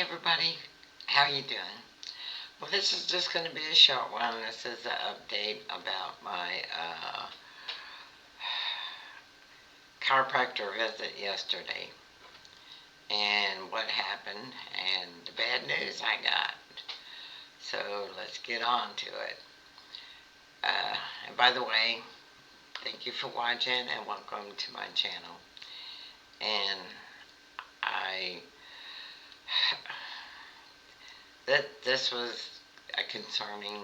everybody, how you doing? Well, this is just going to be a short one. This is an update about my chiropractor visit yesterday and what happened and the bad news I got. So let's get on to it. And by the way, thank you for watching and welcome to my channel. And I this was a concerning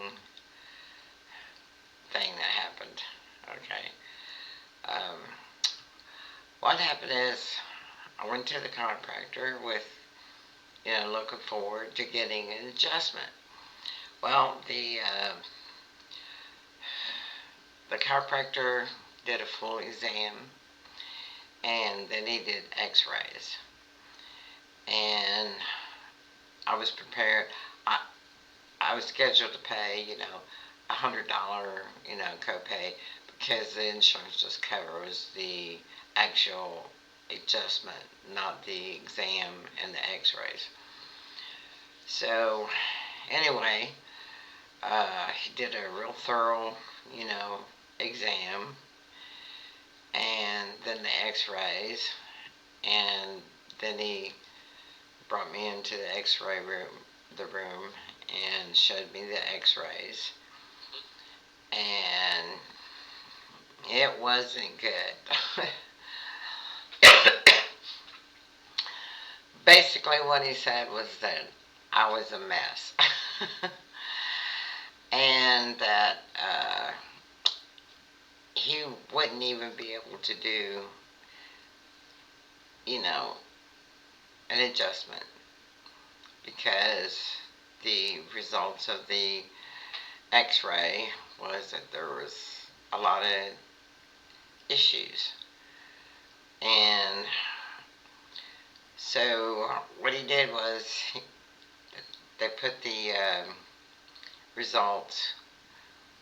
thing that happened. Okay. Um, what happened is I went to the chiropractor with, looking forward to getting an adjustment. Well, the chiropractor did a full exam, and then he did X-rays, and I was prepared. I was scheduled to pay, $100, copay because the insurance just covers the actual adjustment, not the exam and the X-rays. So anyway, he did a real thorough, exam, and then the X-rays, and then he brought me into the X-ray room, and showed me the X-rays, and it wasn't good. Basically, what he said was that I was a mess, and that he wouldn't even be able to do, an adjustment because the results of the X-ray was that there was a lot of issues. And so what he did was they put the results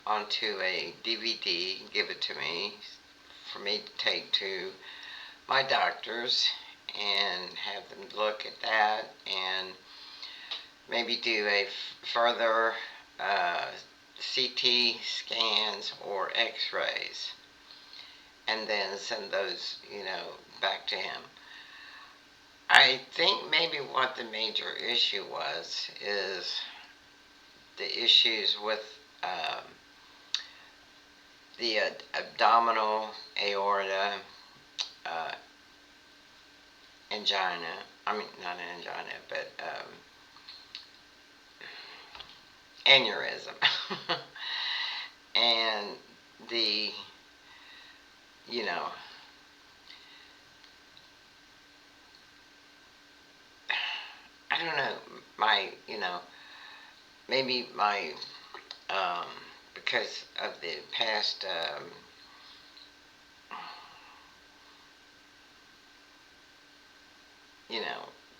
onto a DVD, give it to me for me to take to my doctors and have them look at that and maybe do a further CT scans or X-rays, and then send those, back to him. I think maybe what the major issue was is the issues with the abdominal aorta angina. I mean, not angina, but aneurysm. And the, I don't know, maybe my, because of the past,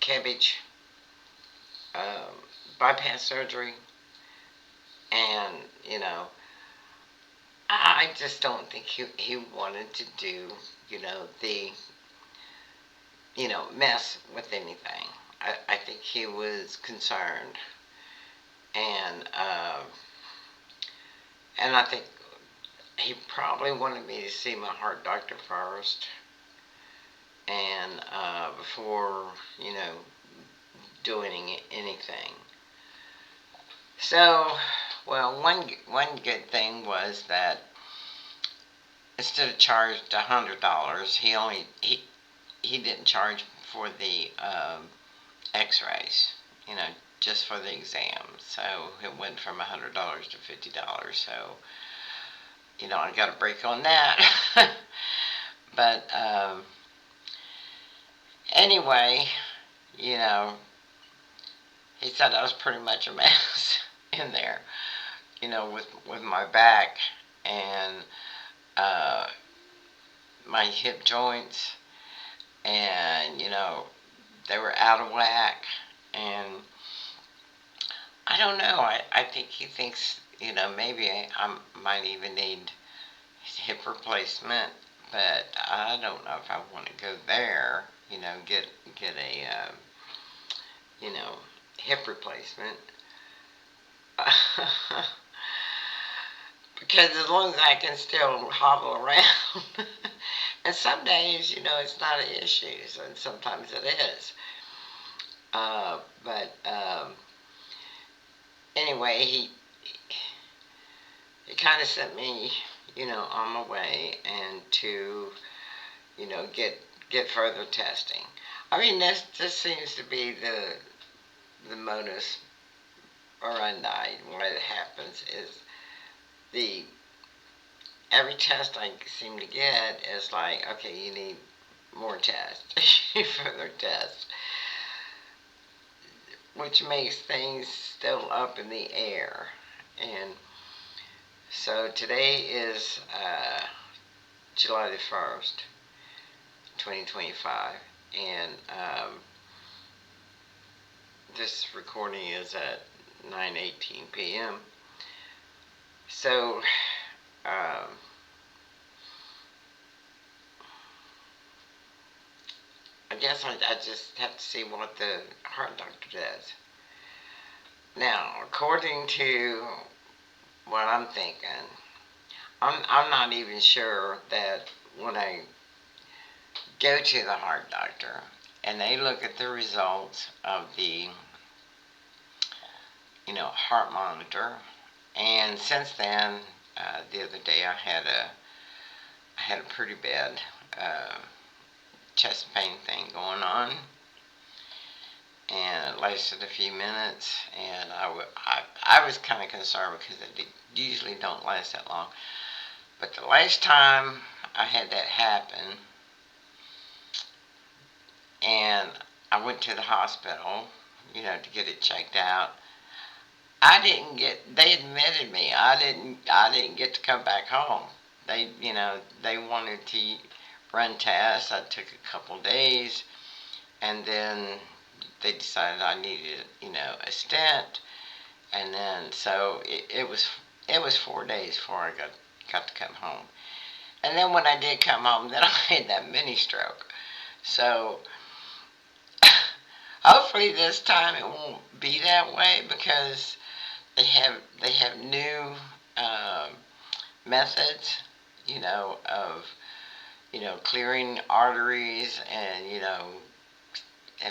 cabbage, bypass surgery, and, I just don't think he wanted to do, the, mess with anything. I think he was concerned, and I think he probably wanted me to see my heart doctor first, and before, doing anything. So, well, one good thing was that instead of charged $100, he didn't charge for the X-rays, just for the exam. So it went from $100 to $50. So, I got a break on that. But anyway, he said I was pretty much a mess in there, with my back and my hip joints, and they were out of whack, and I don't know. I think he thinks, maybe I might even need hip replacement, but I don't know if I want to go there, get a hip replacement. Because as long as I can still hobble around, and some days, it's not an issue, and sometimes it is. But anyway, he kind of sent me, on my way, and to, get further testing. I mean, this seems to be the modus orandi. What happens is the every test I seem to get is like, okay, you need more tests, further tests, which makes things still up in the air. And so today is July the 1st, 2025, and this recording is at 9:18 p.m. So, um, I guess I just have to see what the heart doctor does. Now, according to what I'm thinking, I'm not even sure that when I go to the heart doctor and they look at the results of the heart monitor, and since then, the other day I had a pretty bad chest pain thing going on, and it lasted a few minutes, and I was kind of concerned because it usually don't last that long. But the last time I had that happen, and I went to the hospital, to get it checked out. They admitted me. I didn't get to come back home. They wanted to run tests. I took a couple days, and then they decided I needed, a stent, and then so it was 4 days before I got to come home. And then when I did come home, then I had that mini stroke. So hopefully this time it won't be that way, because they have new um, methods, of clearing arteries, and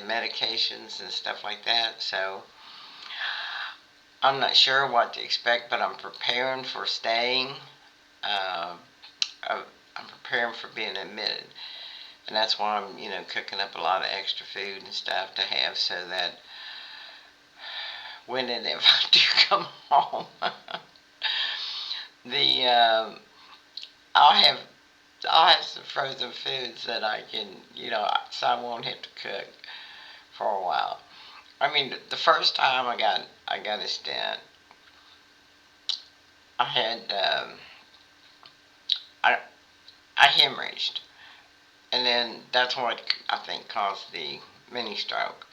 medications and stuff like that. So I'm not sure what to expect, but I'm preparing for staying. Uh, I'm preparing for being admitted, and that's why I'm cooking up a lot of extra food and stuff to have, so that when and if I do come home, the I'll have I'll have some frozen foods that I can, so I won't have to cook for a while. I mean, the first time I got a stent, I had I I hemorrhaged, and then that's what I think caused the mini stroke,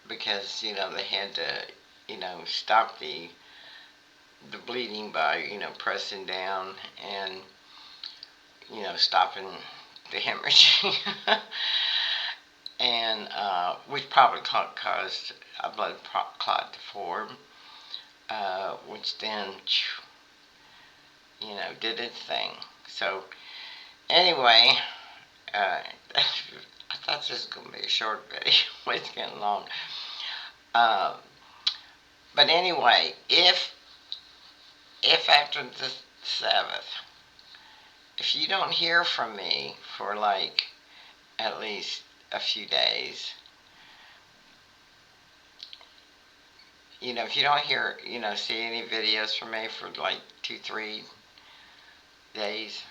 because they had to stop the bleeding by pressing down and stopping the hemorrhaging, and which probably caused a blood clot to form, which then did its thing. So anyway, I thought this was going to be a short video. It's getting long. Uh, but anyway, if after the 7th, if you don't hear from me for like at least a few days, if you don't hear, see any videos from me for like 2, 3 days,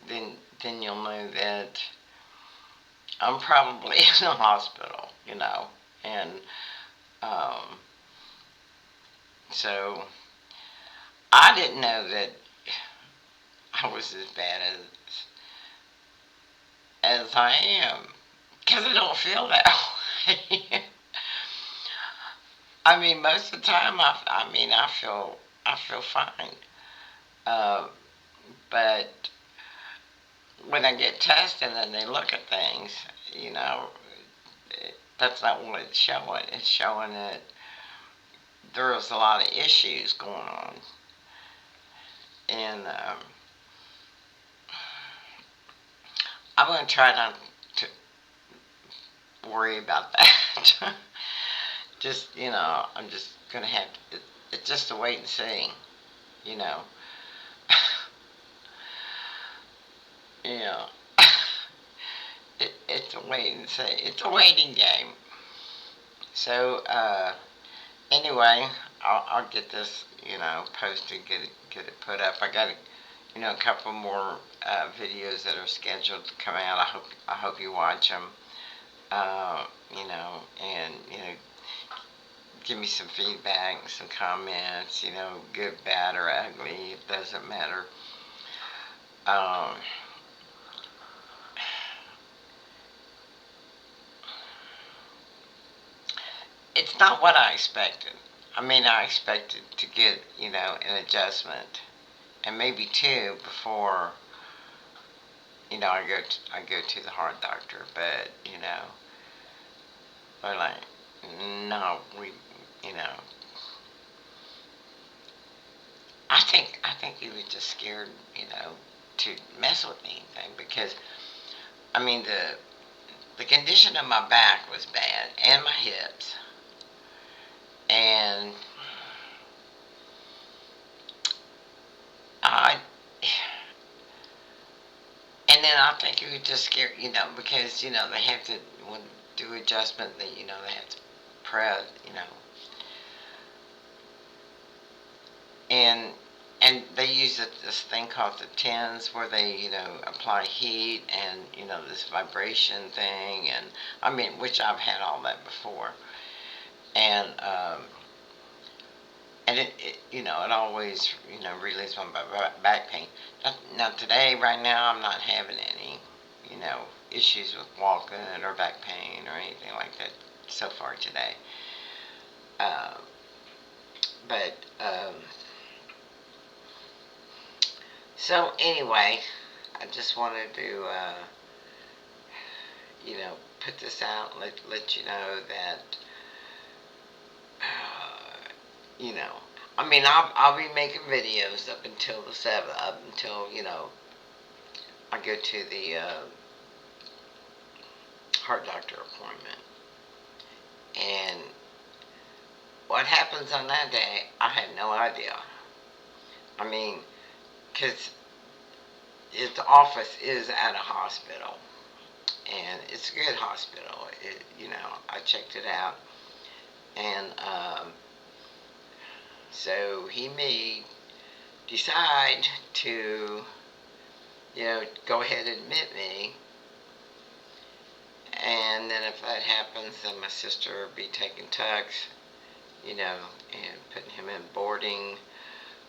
then you'll know that I'm probably in the hospital, and um, so I didn't know that I was as bad as I am, because I don't feel that way. I mean, most of the time, I feel fine. Uh, but when I get tested and they look at things, you know, that's not what it's showing. It's showing that there's a lot of issues going on. And I'm going to try not to worry about that. Just, I'm just going to have to, it's just a wait and see, you know. Yeah. It's a wait and see. It's a waiting game. So, anyway, I'll get this, posted, get it put up. I got a couple more videos that are scheduled to come out. I hope you watch them. And give me some feedback, some comments. Good, bad, or ugly. It doesn't matter. Um, it's not what I expected. I mean, I expected to get, an adjustment, and maybe two before, I go to the heart doctor. But they're like, no, you know, I think he was just scared, to mess with anything because I mean the condition of my back was bad and my hips, and I and then I think he was just scared, because they have to when do adjustment, they have to press, and they use this thing called the tens where they apply heat and this vibration thing, and I mean, which I've had all that before, and it always relieves my back pain. Now today, right now, I'm not having any issues with walking or back pain or anything like that so far today. uh, but So anyway, I just wanted to, put this out, let you know that, you know, I mean, I'll be making videos up until the 7th, up until, I go to the heart doctor appointment. And what happens on that day, I have no idea. I mean, because its office is at a hospital, and it's a good hospital. I checked it out, and so he may decide to, go ahead and admit me, and then if that happens, then my sister will be taking Tux, and putting him in boarding,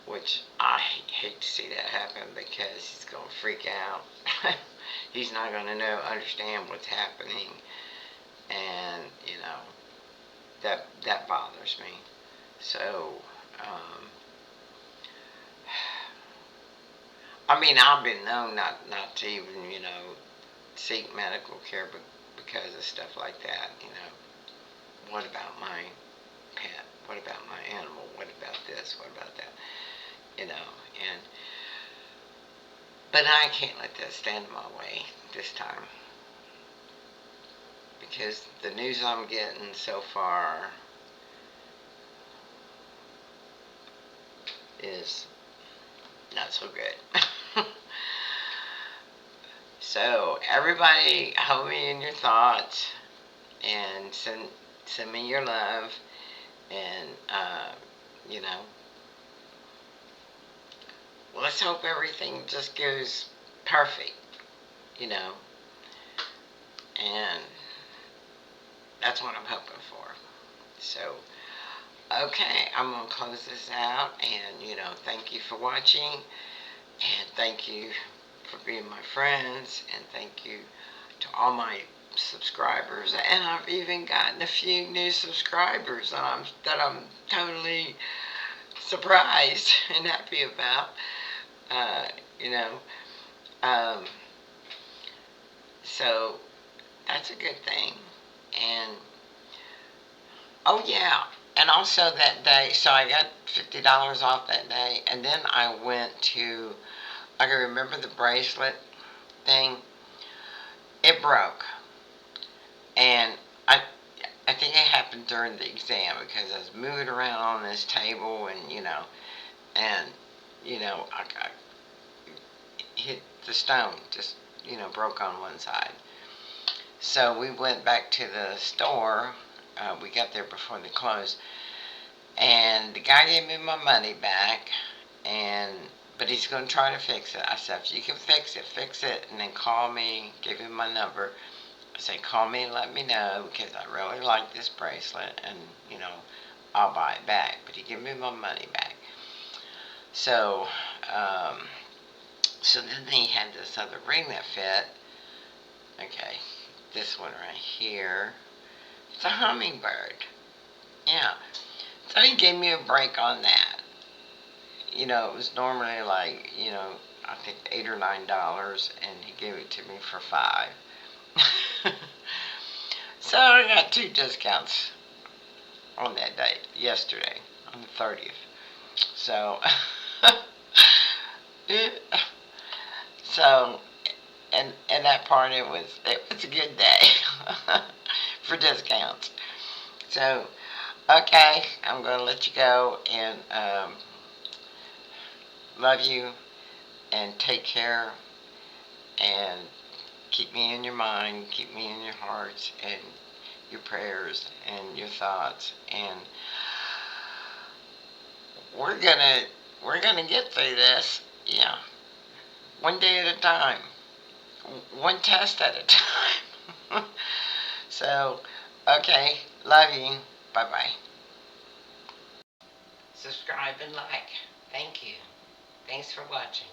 which I hate to see that happen because he's going to freak out. He's not going to understand what's happening, and that bothers me. So, I mean, I've been known not to even seek medical care, but because of stuff like that. What about my pet? What about my animal? What about this? What about that? And but I can't let that stand in my way this time, because the news I'm getting so far is not so good. So everybody, hold me in your thoughts, and send me your love, and you know, let's hope everything just goes perfect, you know, and that's what I'm hoping for. So, okay, I'm going to close this out, and, thank you for watching, and thank you for being my friends, and thank you to all my subscribers, and I've even gotten a few new subscribers that I'm totally surprised and happy about. Uh, you know, um, so that's a good thing, and Oh yeah, and also that day, so I got $50 off that day, and then I went to. I can remember the bracelet thing. It broke, and I think it happened during the exam because I was moving around on this table, and I hit the stone, just broke on one side. So we went back to the store. We got there before they closed, and the guy gave me my money back, and but he's going to try to fix it. I said, if you can fix it, and then call me. Give him my number. I said, call me and let me know because I really like this bracelet, and I'll buy it back. But he gave me my money back. So, um, so then he had this other ring that fit. Okay, this one right here. It's a hummingbird. Yeah. So he gave me a break on that. It was normally like, I think $8 or $9, and he gave it to me for 5. So I got 2 discounts on that date, yesterday, on the 30th. So, so, and that part, it was a good day for discounts. So, okay, I'm gonna let you go, and love you, and take care, and keep me in your mind, keep me in your hearts, and your prayers, and your thoughts, and we're gonna we're gonna get through this. Yeah, one day at a time, one test at a time. So, okay, love you. Bye bye. Subscribe and like. Thank you. Thanks for watching.